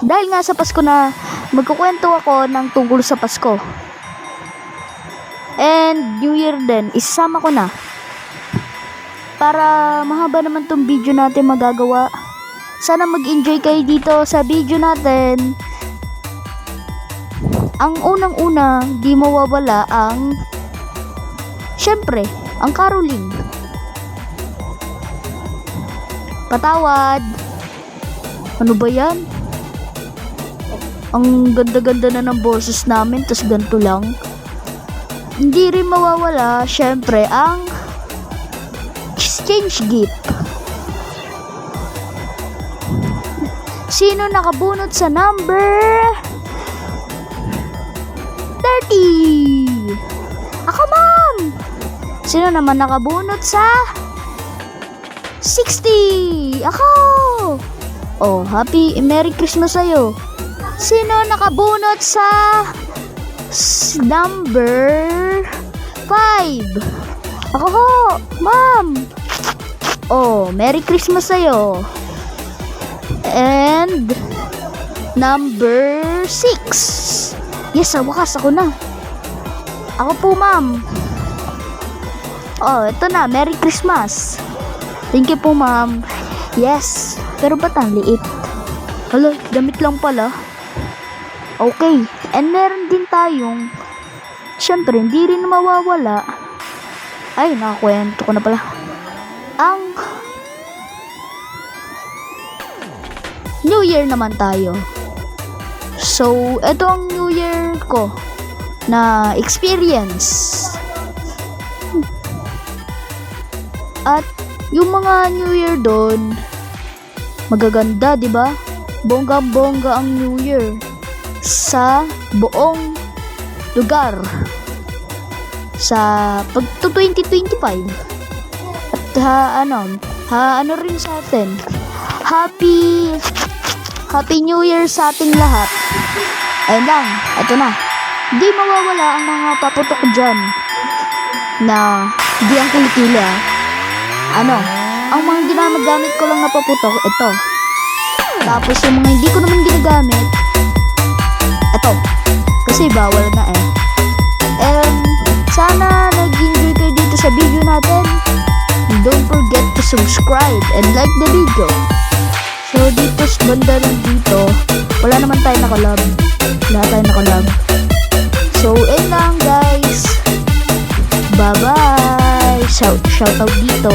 dahil nga sa Pasko na magkukwento ako ng tungkol sa Pasko. And New Year din, isasama ko na. Para mahaba naman tong video natin magagawa. Sana mag-enjoy kayo dito sa video natin. Ang unang-una, di mawawala ang, syempre, ang caroling. Patawad. Ano ba yan? Ang ganda-ganda na ng boses namin, tas ganito lang. Hindi rin mawawala, syempre, ang exchange gift. Sino nakabunot sa number 30? Ako, ma'am! Sino naman nakabunot sa 60? Ako! Oh, happy Merry Christmas sa'yo. Sino nakabunot sa number 5? Ako ho, ma'am. Oh, Merry Christmas sa'yo. And number 6. Yes, sa wakas ako na. Ako po, ma'am. Oh, ito na, Merry Christmas. Thank you po, ma'am. Yes, pero ba't ang liit? Hala, damit lang pala. Okay, and meron din tayong, syempre, hindi rin mawawala. Ay, nakakwento ko na pala. Ang New Year naman tayo. So, ito ang New Year ko na experience. At yung mga New Year doon, magaganda, di ba? Bonggang-bongga ang New Year sa buong lugar sa pagto 2025. At ano rin sa atin. Happy New Year sa ating lahat. Ayun lang, ito na. Hindi mawawala ang mga paputok dyan na di ang kilikili ang mga ginagamit ko lang na paputok, ito. Tapos yung mga hindi ko naman ginagamit, ito. Kasi bawal na eh. And sana nag-enjoy kayo dito sa video natin. Don't forget to subscribe and like the video. So dito sa banda lang dito, wala naman tayo nakalab. So lang guys. Bye bye. Shout out dito.